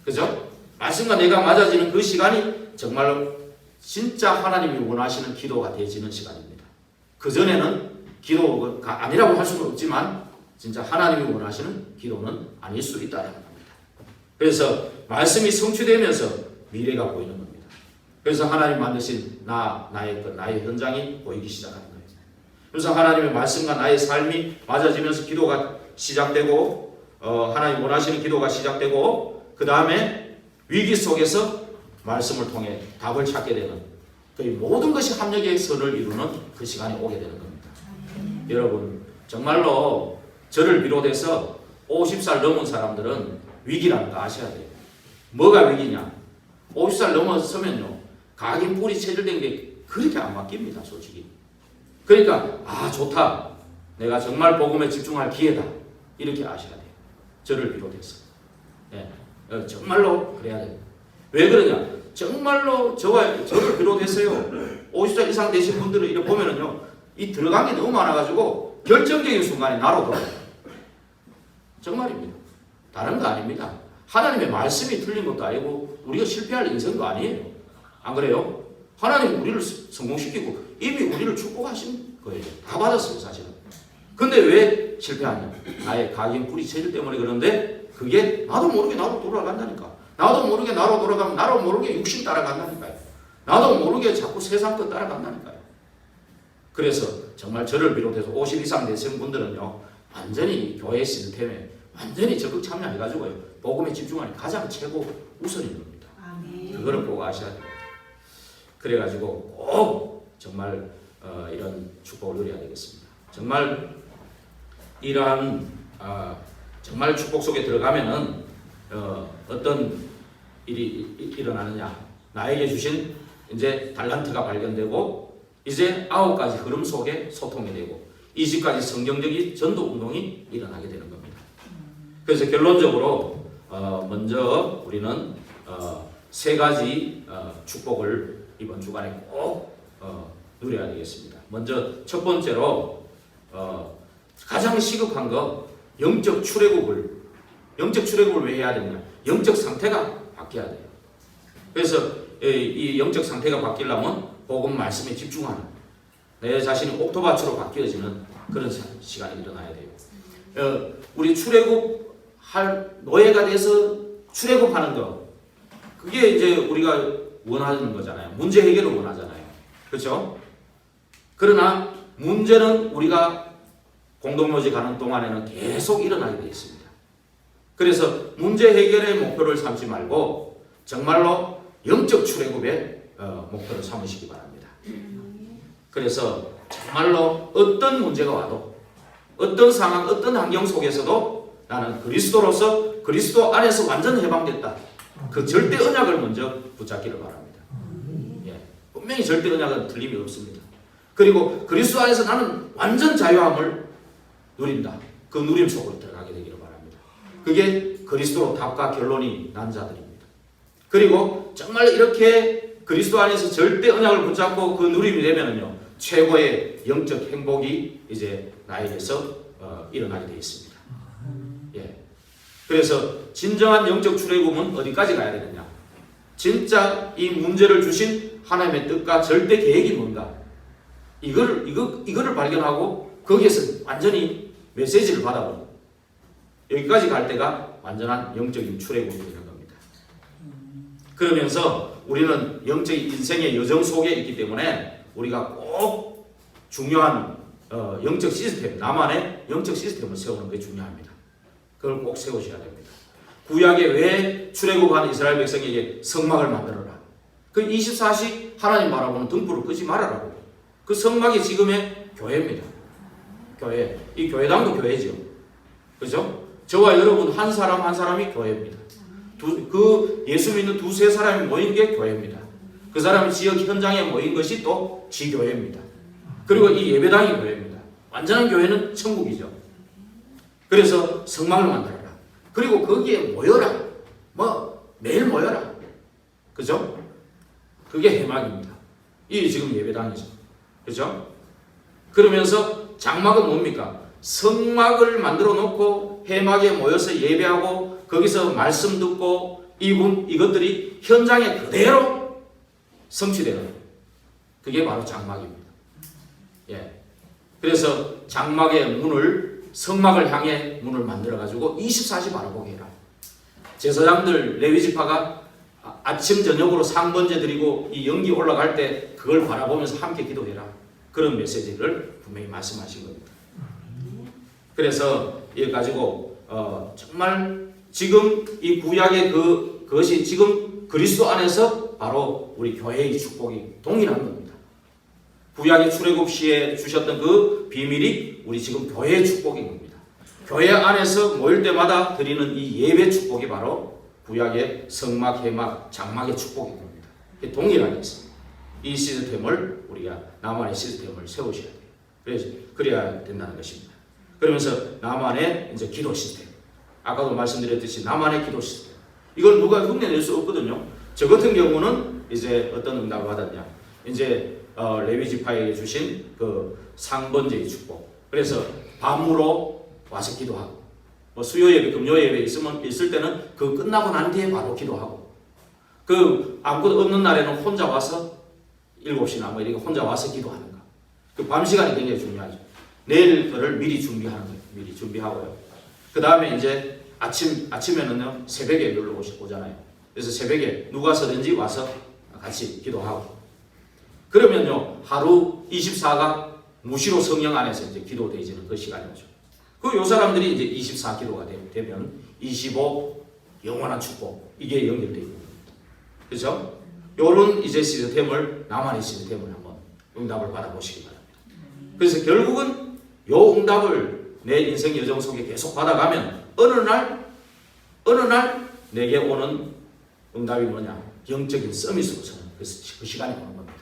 그죠? 말씀과 내가 맞아지는 그 시간이 정말로 진짜 하나님이 원하시는 기도가 되어지는 시간입니다. 그전에는 기도가 아니라고 할 수는 없지만 진짜 하나님이 원하시는 기도는 아닐 수 있다는 겁니다. 그래서 말씀이 성취되면서 미래가 보이는 겁니다. 그래서 하나님 만드신 나의 현장이 보이기 시작하는 거예요. 그래서 하나님의 말씀과 나의 삶이 맞아지면서 기도가 시작되고 하나님 원하시는 기도가 시작되고 그 다음에 위기 속에서 말씀을 통해 답을 찾게 되는 거의 모든 것이 합력의 선을 이루는 그 시간이 오게 되는 겁니다. 여러분 정말로 저를 비롯해서 50살 넘은 사람들은 위기라는 거 아셔야 돼요. 뭐가 위기냐? 50살 넘어서면요 각인 뿌리 체질된 게 그렇게 안 바뀝니다. 솔직히. 그러니까 좋다. 내가 정말 복음에 집중할 기회다. 이렇게 아셔야 돼요. 저를 비롯해서. 네. 정말로 그래야 돼요. 왜 그러냐? 정말로 저를 비롯해서요 50살 이상 되신 분들을 이렇게 보면은요 이 들어간 게 너무 많아가지고 결정적인 순간에 나로 돌아요. 정말입니다. 다른 거 아닙니다. 하나님의 말씀이 틀린 것도 아니고 우리가 실패할 인생도 아니에요. 안 그래요? 하나님 우리를 성공시키고 이미 우리를 축복하신 거예요. 다 받았어요 사실은. 근데 왜 실패하냐? 나의 각인 뿌리 체질 때문에 그런데 그게 나도 모르게 나로 돌아간다니까. 나도 모르게 나로 돌아가면 나로 모르게 육신 따라간다니까요. 나도 모르게 자꾸 세상 것 따라간다니까요. 그래서 정말 저를 비롯해서 50 이상 되신 분들은요 완전히 교회 시스템에 완전히 적극 참여해가지고요 복음에 집중하는 가장 최고 우선인 겁니다. 그거를 꼭 아셔야 돼요. 그래가지고 꼭 정말 이런 축복을 누려야 되겠습니다. 정말 이러한 정말 축복 속에 들어가면은 어떤 일이 일어나느냐? 나에게 주신 이제 달란트가 발견되고 이제 9가지 흐름 속에 소통이 되고 20가지 성경적인 전도 운동이 일어나게 되는 겁니다. 그래서 결론적으로 먼저 우리는 3가지 축복을 이번 주간에 꼭 누려야 되겠습니다. 먼저 첫 번째로 가장 시급한 거 영적 출애굽을 왜 해야 되냐? 영적 상태가 바뀌어야 돼요. 그래서 이 영적 상태가 바뀌려면 복음 말씀에 집중하는 내 자신이 옥토밭으로 바뀌어지는 그런 시간이 일어나야 돼요. 우리 출애굽할 노예가 돼서 출애굽하는 거 그게 이제 우리가 원하는 거잖아요. 문제 해결을 원하잖아요. 그렇죠? 그러나 문제는 우리가 공동묘지 가는 동안에는 계속 일어나게 되어 있습니다. 그래서 문제 해결의 목표를 삼지 말고 정말로 영적 출애굽의 목표를 삼으시기 바랍니다. 그래서 정말로 어떤 문제가 와도 어떤 상황, 어떤 환경 속에서도 나는 그리스도로서 그리스도 안에서 완전 해방됐다. 그 절대 언약을 먼저 붙잡기를 바랍니다. 분명히 절대 언약은 틀림이 없습니다. 그리고 그리스도 안에서 나는 완전 자유함을 누린다. 그 누림 속으로 들어가게 되기를 바랍니다. 그게 그리스도로 답과 결론이 난 자들입니다. 그리고 정말 이렇게 그리스도 안에서 절대 언약을 붙잡고 그 누림이 되면은요 최고의 영적 행복이 이제 나에게서 일어나게 되어 있습니다. 그래서 진정한 영적 출애굽은 어디까지 가야 되느냐? 진짜 이 문제를 주신 하나님의 뜻과 절대 계획이 뭔가? 이거를 발견하고 거기에서 완전히 메시지를 받아보는 여기까지 갈 때가 완전한 영적인 출애굽이 되는 겁니다. 그러면서 우리는 영적인 인생의 여정 속에 있기 때문에 우리가 꼭 중요한 영적 시스템, 나만의 영적 시스템을 세우는 게 중요합니다. 그걸 꼭 세우셔야 됩니다. 구약에 왜 출애굽한 이스라엘 백성에게 성막을 만들어라. 그 24시 하나님 바라보는 등불을 끄지 말아라고. 그 성막이 지금의 교회입니다. 교회. 이 교회당도 교회죠. 그죠? 저와 여러분 한 사람 한 사람이 교회입니다. 그 예수 믿는 2-3 사람이 모인 게 교회입니다. 그 사람이 지역 현장에 모인 것이 또 지교회입니다. 그리고 이 예배당이 교회입니다. 완전한 교회는 천국이죠. 그래서 성막을 만들어라. 그리고 거기에 모여라. 매일 모여라. 그죠? 그게 해막입니다. 이게 지금 예배당이죠. 그죠? 그러면서 장막은 뭡니까? 성막을 만들어 놓고 회막에 모여서 예배하고 거기서 말씀 듣고 이것들이 현장에 그대로 성취되는 그게 바로 장막입니다. 예. 그래서 장막의 문을 성막을 향해 문을 만들어 가지고 24시 바라보게 해라. 제사장들 레위지파가 아침 저녁으로 상번제 드리고 이 연기 올라갈 때 그걸 바라보면서 함께 기도해라. 그런 메시지를 분명히 말씀하신 겁니다. 그래서 이거 가지고 정말 지금 이 구약의 그것이 지금 그리스도 안에서 바로 우리 교회의 축복이 동일한 겁니다. 구약의 출애굽 시에 주셨던 그 비밀이 우리 지금 교회의 축복인 겁니다. 교회 안에서 모일 때마다 드리는 이 예배 축복이 바로 구약의 성막, 회막, 장막의 축복인 겁니다. 동일하게 있습니다. 이 시스템을 우리가 나만의 시스템을 세우셔야 돼요. 그래야 된다는 것입니다. 그러면서 나만의 이제 기도 시스템. 아까도 말씀드렸듯이 나만의 기도 시스템. 이걸 누가 흉내낼 수 없거든요. 저 같은 경우는 이제 어떤 응답을 받았냐. 이제 레위지파에게 주신 그 상번제의 축복. 그래서 밤으로 와서 기도하고, 뭐 수요 예배, 금요 예배 있을 때는 그 끝나고 난 뒤에 바로 기도하고, 그 아무것도 없는 날에는 혼자 와서 7시나 뭐 이렇게 혼자 와서 기도하는 거. 그 밤 시간이 굉장히 중요하죠. 내일 거를 미리 준비하는 거예요. 미리 준비하고요. 그 다음에 이제 아침에는요 새벽에 놀러 오잖아요. 그래서 새벽에 누가 서든지 와서 같이 기도하고. 그러면요 하루 24가 무시로 성령 안에서 이제 기도되어지는 그 시간이 오죠. 그 요 사람들이 이제 24기도가 되면 25 영원한 축복 이게 연결되어 있는 겁니다. 그렇죠? 요런 이제 시스템을 나만의 시스템을 한번 응답을 받아보시기 바랍니다. 그래서 결국은 요 응답을 내 인생 여정 속에 계속 받아가면 어느 날 내게 오는 응답이 뭐냐? 영적인 서밋으로 서는 그 시간이 오는 겁니다.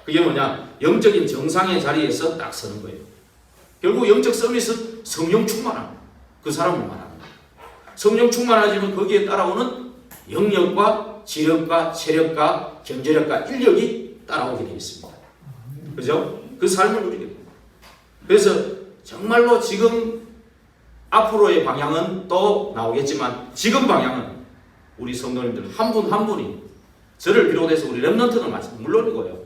그게 뭐냐? 영적인 정상의 자리에서 딱 서는 거예요. 결국 영적 서밋은 성령 충만함. 그 사람을 말합니다. 성령 충만하지만 거기에 따라오는 영역과 지력과 체력과 경제력과 인력이 따라오게 되어 있습니다. 그죠? 그 삶을 누리게 됩니다. 그래서 정말로 지금 앞으로의 방향은 또 나오겠지만 지금 방향은 우리 성도님들 한 분 한 분이 저를 비롯해서 우리 렘넌트는 물론이고요.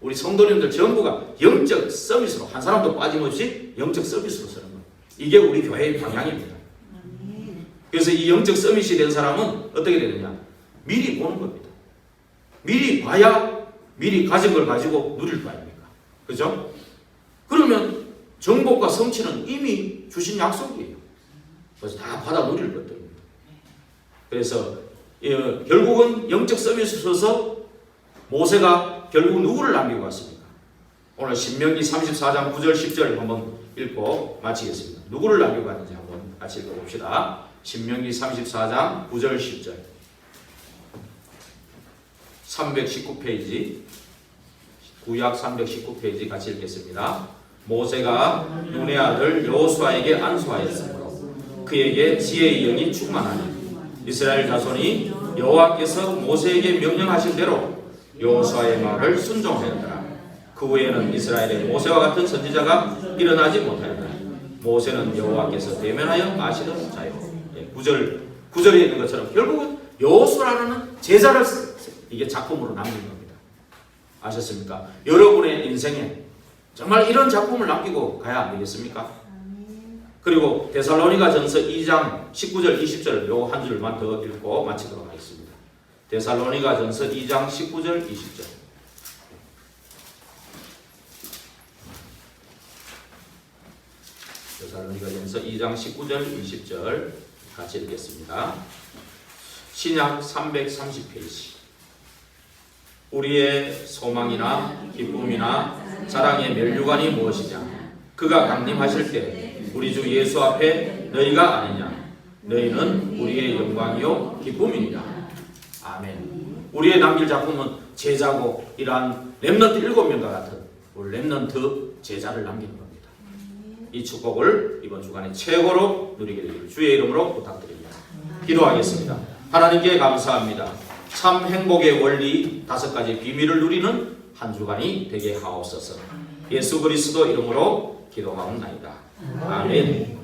우리 성도님들 전부가 영적 서비스로 한 사람도 빠짐없이 영적 서비스로 서는 거예요. 이게 우리 교회의 방향입니다. 그래서 이 영적 서밋이 된 사람은 어떻게 되느냐? 미리 보는 겁니다. 미리 봐야 미리 가진 걸 가지고 누릴 거 아닙니까? 그죠? 그러면 정복과 성취는 이미 주신 약속이에요. 그래서 다 받아 누릴 것들입니다. 그래서 결국은 영적 서밋에 서서 모세가 결국 누구를 남기고 갔습니까? 오늘 신명기 34장 9절 10절 한번 읽고 마치겠습니다. 누구를 남기고 갔는지 한번 같이 읽어봅시다. 신명기 34장 9절 10절 319페이지 구약 319페이지 같이 읽겠습니다. 모세가 눈의 아들 여호수아에게 안수하였으므로 그에게 지혜의 영이 충만하니 이스라엘 자손이 여호와께서 모세에게 명령하신 대로 여호수아의 말을 순종하였더라. 그 후에는 이스라엘의 모세와 같은 선지자가 일어나지 못하였다. 모세는 여호와께서 대면하여 아시던 자요. 9절에 있는 것처럼 결국은 여호수아라는 제자를 이게 작품으로 남긴 겁니다. 아셨습니까? 여러분의 인생에 정말 이런 작품을 남기고 가야 안 되겠습니까? 그리고 데살로니가 전서 2장 19절 20절 요 한 줄만 더 읽고 마치도록 하겠습니다. 데살로니가 전서 2장 19절 20절 데살로니가 전서 2장 19절 20절 같이 읽겠습니다. 신약 330페이지 우리의 소망이나 기쁨이나 자랑의 면류관이 무엇이냐? 그가 강림하실 때 우리 주 예수 앞에 너희가 아니냐? 너희는 우리의 영광이요 기쁨이니라. 아멘. 우리의 남길 작품은 제자고 이러한 렘넌트 7명과 같은 우리 렘넌트 제자를 남기는 겁니다. 이 축복을 이번 주간에 최고로 누리게 되기를 주의 이름으로 부탁드립니다. 기도하겠습니다. 하나님께 감사합니다. 참 행복의 원리 5가지 비밀을 누리는 한 주간이 되게 하옵소서. 예수 그리스도 이름으로 기도하옵나이다. 아멘.